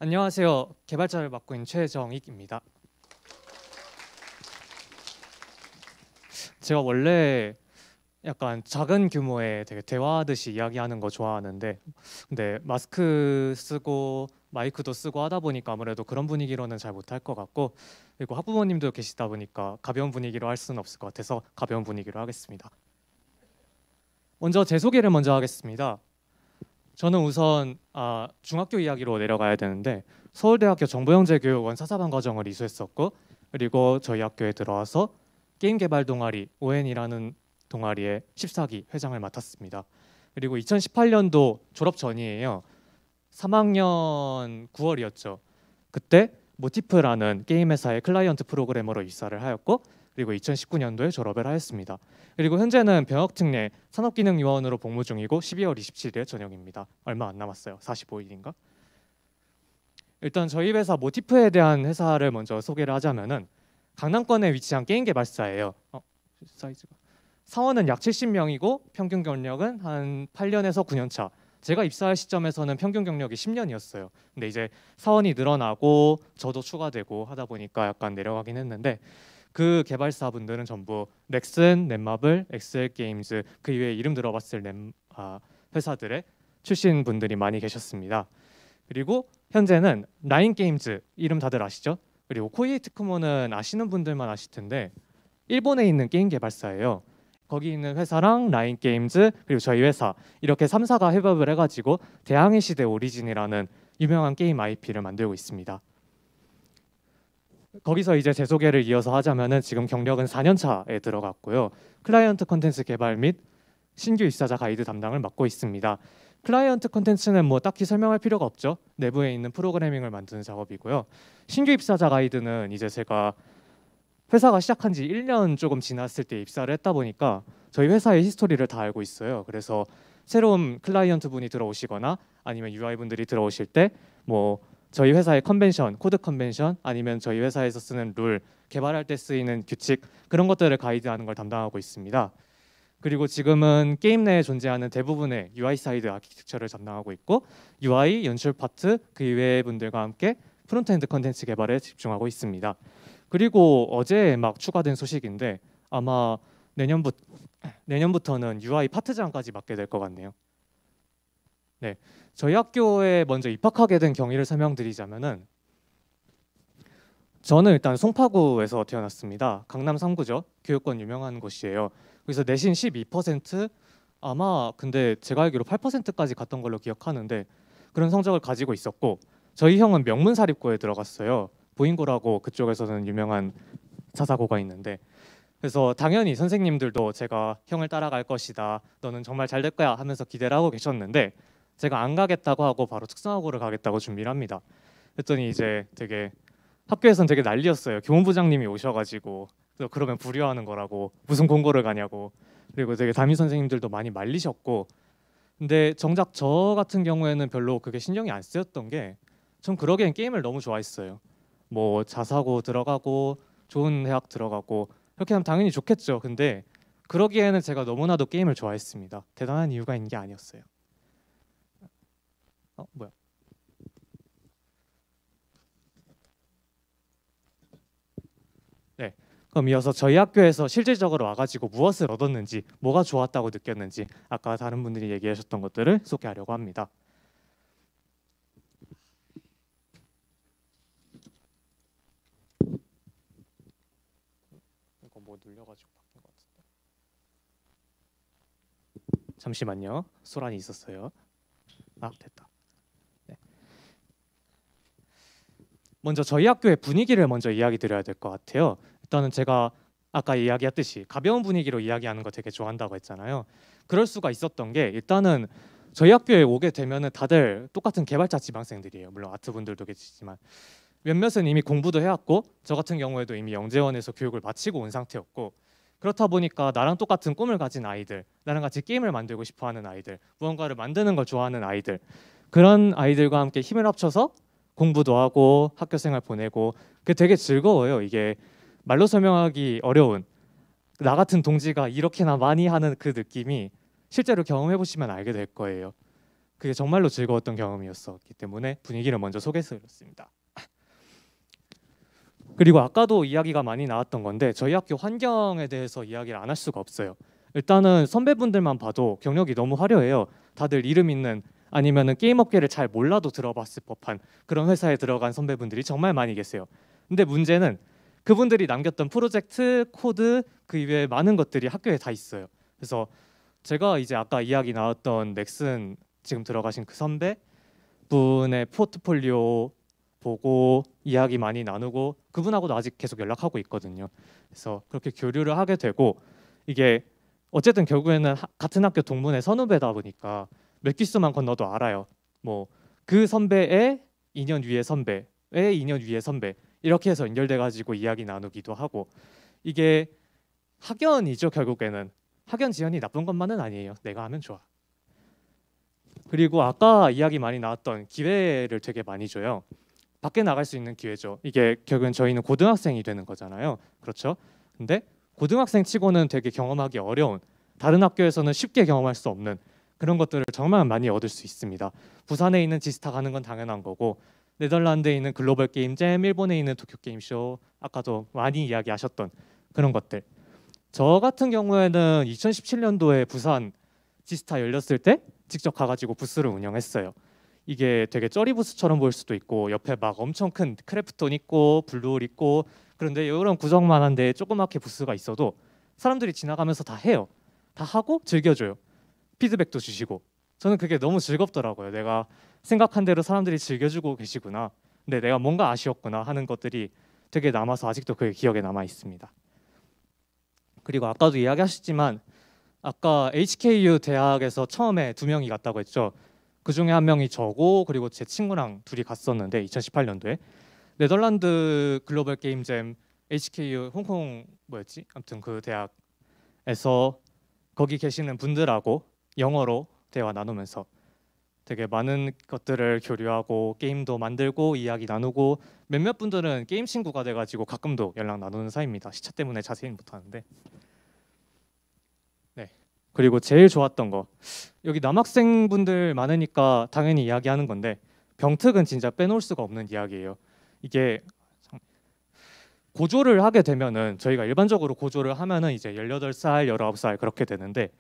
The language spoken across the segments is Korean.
안녕하세요. 개발자를 맡고 있는 최정익입니다. 제가 원래 약간 작은 규모의 되게 대화하듯이 이야기하는 거 좋아하는데, 근데 마스크 쓰고 마이크도 쓰고 하다 보니까 아무래도 그런 분위기로는 잘 못할 것 같고, 그리고 학부모님도 계시다 보니까 가벼운 분위기로 할 수는 없을 것 같아서 가벼운 분위기로 하겠습니다. 먼저 제 소개를 먼저 하겠습니다. 저는 우선 중학교 이야기로 내려가야 되는데, 서울대학교 정보영재교육원 사사반 과정을 이수했었고, 그리고 저희 학교에 들어와서 게임 개발 동아리 ON이라는 동아리의 14기 회장을 맡았습니다. 그리고 2018년도 졸업 전이에요. 3학년 9월이었죠. 그때 모티프라는 게임 회사의 클라이언트 프로그래머로 입사를 하였고, 그리고 2019년도에 졸업을 하였습니다. 그리고 현재는 병역특례 산업기능요원으로 복무 중이고 12월 27일 전역입니다. 얼마 안 남았어요. 45일인가? 일단 저희 회사 모티프에 대한 회사를 먼저 소개를 하자면은 강남권에 위치한 게임 개발사예요. 사이즈가 사원은 약 70명이고 평균 경력은 한 8년에서 9년 차. 제가 입사할 시점에서는 평균 경력이 10년이었어요. 근데 이제 사원이 늘어나고 저도 추가되고 하다 보니까 약간 내려가긴 했는데, 그 개발사분들은 전부 넥슨, 넷마블, 엑셀 게임즈, 그 이외에 이름 들어봤을 회사들의 출신 분들이 많이 계셨습니다. 그리고 현재는 라인 게임즈 이름 다들 아시죠? 그리고 코이이 테크모는 아시는 분들만 아실 텐데 일본에 있는 게임 개발사예요. 거기 있는 회사랑 라인 게임즈 그리고 저희 회사 이렇게 3사가 협업을 해가지고 대항해 시대 오리진이라는 유명한 게임 IP를 만들고 있습니다. 거기서 이제 제 소개를 이어서 하자면은 지금 경력은 4년 차에 들어갔고요. 클라이언트 콘텐츠 개발 및 신규 입사자 가이드 담당을 맡고 있습니다. 클라이언트 콘텐츠는 뭐 딱히 설명할 필요가 없죠. 내부에 있는 프로그래밍을 만드는 작업이고요. 신규 입사자 가이드는 이제 제가 회사가 시작한 지 1년 조금 지났을 때 입사를 했다 보니까 저희 회사의 히스토리를 다 알고 있어요. 그래서 새로운 클라이언트 분이 들어오시거나 아니면 UI 분들이 들어오실 때 뭐 저희 회사의 컨벤션, 코드 컨벤션 아니면 저희 회사에서 쓰는 룰, 개발할 때 쓰이는 규칙 그런 것들을 가이드하는 걸 담당하고 있습니다. 그리고 지금은 게임 내에 존재하는 대부분의 UI 사이드 아키텍처를 담당하고 있고 UI 연출 파트 그 이외의 분들과 함께 프론트엔드 컨텐츠 개발에 집중하고 있습니다. 그리고 어제 막 추가된 소식인데 아마 내년부터는 UI 파트장까지 맡게 될 것 같네요. 네, 저희 학교에 먼저 입학하게 된 경위를 설명드리자면은 저는 일단 송파구에서 태어났습니다. 강남 3구죠. 교육권 유명한 곳이에요. 그래서 내신 12% 아마 근데 제가 알기로 8%까지 갔던 걸로 기억하는데 그런 성적을 가지고 있었고 저희 형은 명문사립고에 들어갔어요. 보인고라고 그쪽에서는 유명한 사사고가 있는데 그래서 당연히 선생님들도 제가 형을 따라갈 것이다. 너는 정말 잘 될 거야 하면서 기대를 하고 계셨는데 제가 안 가겠다고 하고 바로 특성화고를 가겠다고 준비를 합니다. 그랬더니 이제 되게 학교에선 되게 난리였어요. 교무부장님이 오셔가지고 그러면 불효하는 거라고 무슨 공고를 가냐고 그리고 되게 담임 선생님들도 많이 말리셨고 근데 정작 저 같은 경우에는 별로 그게 신경이 안 쓰였던 게 전 그러기엔 게임을 너무 좋아했어요. 뭐 자사고 들어가고 좋은 대학 들어가고 그렇게 하면 당연히 좋겠죠. 근데 그러기에는 제가 너무나도 게임을 좋아했습니다. 대단한 이유가 있는 게 아니었어요. 뭐야? 네. 그럼 이어서 저희 학교에서 실질적으로 와가지고 무엇을 얻었는지, 뭐가 좋았다고 느꼈는지 아까 다른 분들이 얘기하셨던 것들을 소개하려고 합니다. 이거 뭐 눌려가지고 바뀐 것 같은데. 잠시만요. 소란이 있었어요. 됐다. 네. 먼저 저희 학교의 분위기를 먼저 이야기 드려야 될 것 같아요. 일단은 제가 아까 이야기했듯이 가벼운 분위기로 이야기하는 거 되게 좋아한다고 했잖아요. 그럴 수가 있었던 게 일단은 저희 학교에 오게 되면은 다들 똑같은 개발자 지망생들이에요. 물론 아트 분들도 계시지만 몇몇은 이미 공부도 해왔고 저 같은 경우에도 이미 영재원에서 교육을 마치고 온 상태였고 그렇다 보니까 나랑 똑같은 꿈을 가진 아이들, 나랑 같이 게임을 만들고 싶어하는 아이들, 무언가를 만드는 걸 좋아하는 아이들 그런 아이들과 함께 힘을 합쳐서 공부도 하고 학교 생활 보내고 그게 되게 즐거워요. 이게 말로 설명하기 어려운 나 같은 동지가 이렇게나 많이 하는 그 느낌이 실제로 경험해 보시면 알게 될 거예요. 그게 정말로 즐거웠던 경험이었었기 때문에 분위기를 먼저 소개해드렸습니다. 그리고 아까도 이야기가 많이 나왔던 건데 저희 학교 환경에 대해서 이야기를 안 할 수가 없어요. 일단은 선배분들만 봐도 경력이 너무 화려해요. 다들 이름 있는 아니면은 게임 업계를 잘 몰라도 들어봤을 법한 그런 회사에 들어간 선배분들이 정말 많이 계세요. 근데 문제는 그분들이 남겼던 프로젝트, 코드 그 이외에 많은 것들이 학교에 다 있어요. 그래서 제가 이제 아까 이야기 나왔던 넥슨 지금 들어가신 그 선배 분의 포트폴리오 보고 이야기 많이 나누고 그분하고도 아직 계속 연락하고 있거든요. 그래서 그렇게 교류를 하게 되고 이게 어쨌든 결국에는 같은 학교 동문회 선후배다 보니까 몇 기수만 건너도 알아요. 뭐 그 선배의 2년 위의 선배의 2년 위의 선배 이렇게 해서 연결돼 가지고 이야기 나누기도 하고 이게 학연이죠. 결국에는 학연 지연이 나쁜 것만은 아니에요. 내가 하면 좋아. 그리고 아까 이야기 많이 나왔던 기회를 되게 많이 줘요. 밖에 나갈 수 있는 기회죠. 이게 결국엔 저희는 고등학생이 되는 거잖아요. 그렇죠? 근데 고등학생 치고는 되게 경험하기 어려운 다른 학교에서는 쉽게 경험할 수 없는 그런 것들을 정말 많이 얻을 수 있습니다. 부산에 있는 지스타 가는 건 당연한 거고 네덜란드에 있는 글로벌 게임잼, 일본에 있는 도쿄 게임쇼 아까도 많이 이야기하셨던 그런 것들. 저 같은 경우에는 2017년도에 부산 지스타 열렸을 때 직접 가가지고 부스를 운영했어요. 이게 되게 쩌리 부스처럼 보일 수도 있고 옆에 막 엄청 큰 크래프톤 있고 블루홀 있고 그런데 이런 구성만 한데 조그맣게 부스가 있어도 사람들이 지나가면서 다 해요. 다 하고 즐겨줘요. 피드백도 주시고 저는 그게 너무 즐겁더라고요. 내가 생각한 대로 사람들이 즐겨주고 계시구나. 근데 내가 뭔가 아쉬웠구나 하는 것들이 되게 남아서 아직도 그게 기억에 남아 있습니다. 그리고 아까도 이야기하셨지만 아까 HKU 대학에서 처음에 2명이 갔다고 했죠. 그 중에 한 명이 저고 그리고 제 친구랑 둘이 갔었는데 2018년도에 네덜란드 글로벌 게임잼 HKU 홍콩 뭐였지? 아무튼 그 대학에서 거기 계시는 분들하고 영어로 대화 나누면서 되게 많은 것들을 교류하고 게임도 만들고 이야기 나누고 몇몇 분들은 게임 친구가 돼가지고 가끔도 연락 나누는 사이입니다. 시차 때문에 자세히는 못하는데 네. 그리고 제일 좋았던 거 여기 남학생분들 많으니까 당연히 이야기하는 건데 병특은 진짜 빼놓을 수가 없는 이야기예요. 이게 고조를 하게 되면은 저희가 일반적으로 고조를 하면은 이제 18살, 19살 그렇게 되는데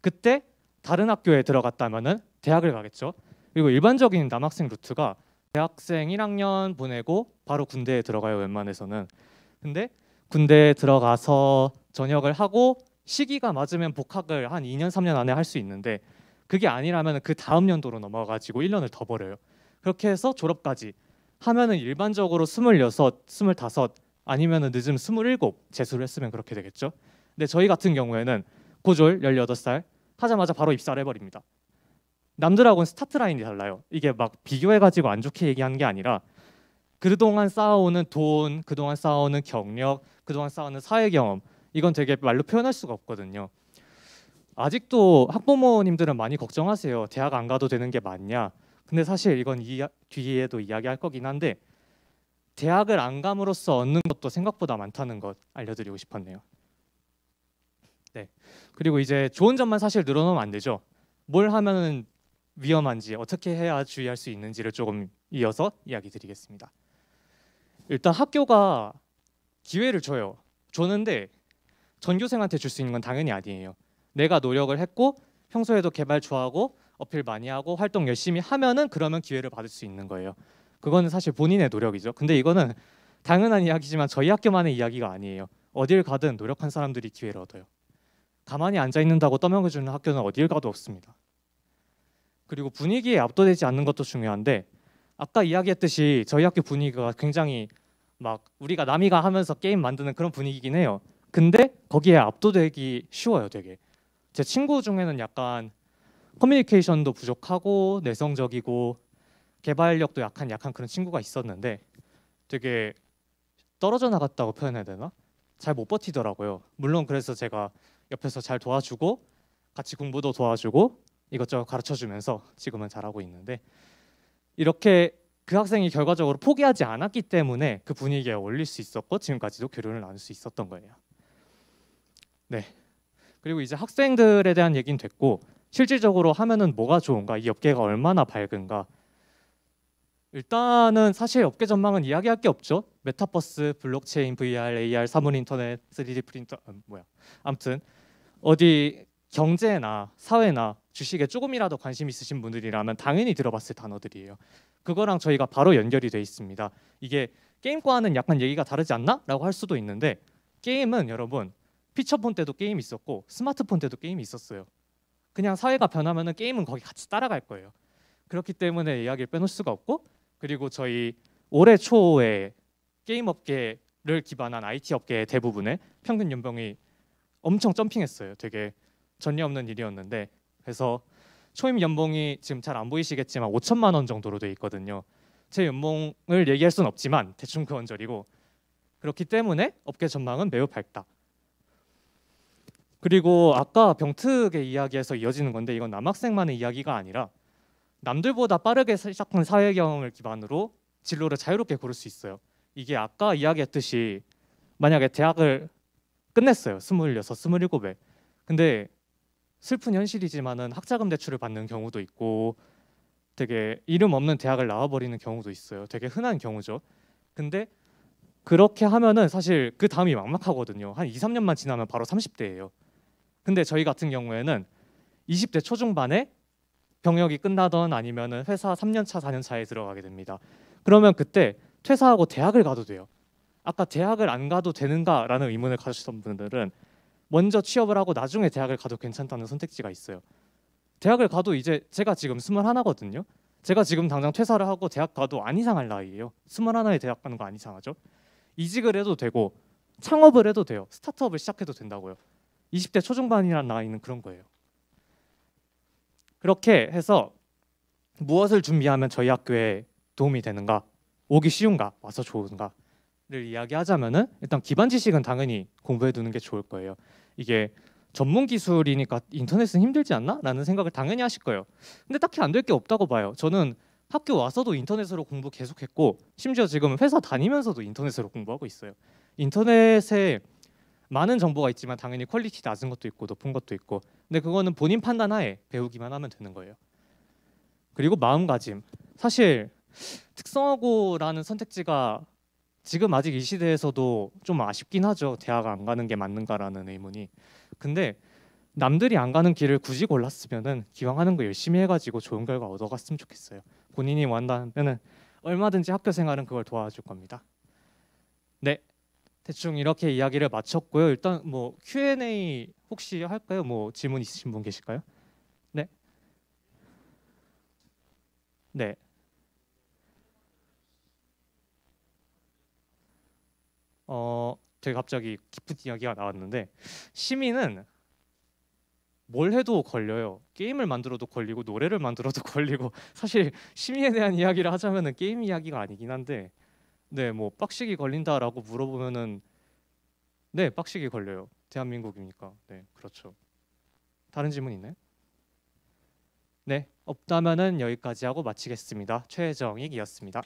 그때 다른 학교에 들어갔다면은 대학을 가겠죠. 그리고 일반적인 남학생 루트가 대학생 1학년 보내고 바로 군대에 들어가요. 웬만해서는. 근데 군대에 들어가서 전역을 하고 시기가 맞으면 복학을 한 2년 3년 안에 할 수 있는데 그게 아니라면 그 다음 연도로 넘어가지고 1년을 더 벌어요. 그렇게 해서 졸업까지 하면은 일반적으로 26, 25 아니면은 늦으면 27 재수를 했으면 그렇게 되겠죠. 근데 저희 같은 경우에는 고졸 18살 하자마자 바로 입사를 해버립니다. 남들하고는 스타트 라인이 달라요. 이게 막 비교해가지고 안 좋게 얘기하는 게 아니라 그동안 쌓아오는 돈, 그동안 쌓아오는 경력, 그동안 쌓아오는 사회 경험 이건 되게 말로 표현할 수가 없거든요. 아직도 학부모님들은 많이 걱정하세요. 대학 안 가도 되는 게 맞냐? 근데 사실 이건 뒤에도 이야기할 거긴 한데 대학을 안 감으로써 얻는 것도 생각보다 많다는 것 알려드리고 싶었네요. 네. 그리고 이제 좋은 점만 사실 늘어놓으면 안 되죠. 뭘 하면은 위험한지 어떻게 해야 주의할 수 있는지를 조금 이어서 이야기 드리겠습니다. 일단 학교가 기회를 줘요. 줬는데 전교생한테 줄 수 있는 건 당연히 아니에요. 내가 노력을 했고 평소에도 개발 좋아하고 어필 많이 하고 활동 열심히 하면은 그러면 기회를 받을 수 있는 거예요. 그거는 사실 본인의 노력이죠. 근데 이거는 당연한 이야기지만 저희 학교만의 이야기가 아니에요. 어딜 가든 노력한 사람들이 기회를 얻어요. 가만히 앉아 있는다고 떠먹여주는 학교는 어딜 가도 없습니다. 그리고 분위기에 압도되지 않는 것도 중요한데 아까 이야기했듯이 저희 학교 분위기가 굉장히 막 우리가 남이가 하면서 게임 만드는 그런 분위기긴 해요. 근데 거기에 압도되기 쉬워요. 되게 제 친구 중에는 약간 커뮤니케이션도 부족하고 내성적이고 개발력도 약한 그런 친구가 있었는데 되게 떨어져 나갔다고 표현해야 되나? 잘 못 버티더라고요. 물론 그래서 제가 옆에서 잘 도와주고 같이 공부도 도와주고 이것저것 가르쳐주면서 지금은 잘하고 있는데 이렇게 그 학생이 결과적으로 포기하지 않았기 때문에 그 분위기에 어울릴 수 있었고 지금까지도 교류를 나눌 수 있었던 거예요. 네. 그리고 이제 학생들에 대한 얘기는 됐고 실질적으로 하면은 뭐가 좋은가, 이 업계가 얼마나 밝은가. 일단은 사실 업계 전망은 이야기할 게 없죠. 메타버스, 블록체인, VR, AR, 사물 인터넷, 3D 프린터, 아무튼 어디 경제나 사회나 주식에 조금이라도 관심 있으신 분들이라면 당연히 들어봤을 단어들이에요. 그거랑 저희가 바로 연결이 돼 있습니다. 이게 게임과는 약간 얘기가 다르지 않나? 라고 할 수도 있는데, 게임은 여러분 피처폰 때도 게임이 있었고 스마트폰 때도 게임이 있었어요. 그냥 사회가 변하면은 게임은 거기 같이 따라갈 거예요. 그렇기 때문에 이야기를 빼놓을 수가 없고, 그리고 저희 올해 초에 게임 업계를 기반한 IT 업계의 대부분의 평균 연봉이 엄청 점핑했어요. 되게 전례 없는 일이었는데, 그래서 초임 연봉이 지금 잘 안 보이시겠지만 5천만 원 정도로 돼 있거든요. 제 연봉을 얘기할 수는 없지만 대충 그 언저리고, 그렇기 때문에 업계 전망은 매우 밝다. 그리고 아까 병특의 이야기에서 이어지는 건데, 이건 남학생만의 이야기가 아니라 남들보다 빠르게 시작한 사회 경험을 기반으로 진로를 자유롭게 고를 수 있어요. 이게 아까 이야기했듯이 만약에 대학을 끝냈어요. 26, 27에. 근데 슬픈 현실이지만은 학자금 대출을 받는 경우도 있고 되게 이름 없는 대학을 나와버리는 경우도 있어요. 되게 흔한 경우죠. 근데 그렇게 하면은 사실 그 다음이 막막하거든요. 한 2, 3년만 지나면 바로 30대예요. 근데 저희 같은 경우에는 20대 초중반에 병역이 끝나던 아니면은 회사 3년 차, 4년 차에 들어가게 됩니다. 그러면 그때 퇴사하고 대학을 가도 돼요. 아까 대학을 안 가도 되는가라는 의문을 가지셨던 분들은 먼저 취업을 하고 나중에 대학을 가도 괜찮다는 선택지가 있어요. 대학을 가도 이제 제가 지금 21거든요. 제가 지금 당장 퇴사를 하고 대학 가도 안 이상할 나이예요. 21에 대학 가는 거 안 이상하죠. 이직을 해도 되고 창업을 해도 돼요. 스타트업을 시작해도 된다고요. 20대 초중반이라는 나이는 그런 거예요. 그렇게 해서 무엇을 준비하면 저희 학교에 도움이 되는가, 오기 쉬운가, 와서 좋은가를 이야기하자면은 일단 기반 지식은 당연히 공부해 두는 게 좋을 거예요. 이게 전문 기술이니까 인터넷은 힘들지 않나? 라는 생각을 당연히 하실 거예요. 근데 딱히 안 될 게 없다고 봐요. 저는 학교 와서도 인터넷으로 공부 계속했고 심지어 지금 회사 다니면서도 인터넷으로 공부하고 있어요. 인터넷에 많은 정보가 있지만 당연히 퀄리티 낮은 것도 있고 높은 것도 있고, 근데 그거는 본인 판단하에 배우기만 하면 되는 거예요. 그리고 마음가짐. 사실 특성화고라는 선택지가 지금 아직 이 시대에서도 좀 아쉽긴 하죠. 대학 안 가는 게 맞는가라는 의문이. 근데 남들이 안 가는 길을 굳이 골랐으면은 기왕 하는 거 열심히 해가지고 좋은 결과 얻어갔으면 좋겠어요. 본인이 원한다면은 얼마든지 학교 생활은 그걸 도와줄 겁니다. 네, 대충 이렇게 이야기를 마쳤고요. 일단 뭐 Q&A 혹시 할까요? 뭐 질문 있으신 분 계실까요? 네, 네. 되게 갑자기 깊은 이야기가 나왔는데, 시민은 뭘 해도 걸려요. 게임을 만들어도 걸리고 노래를 만들어도 걸리고. 사실 심의에 대한 이야기를 하자면은 게임 이야기가 아니긴 한데, 네, 뭐 빡시게 걸린다라고 물어보면은 네, 빡시게 걸려요. 대한민국이니까. 네, 그렇죠. 다른 질문 있나요? 네, 없다면은 여기까지 하고 마치겠습니다. 최정익이었습니다.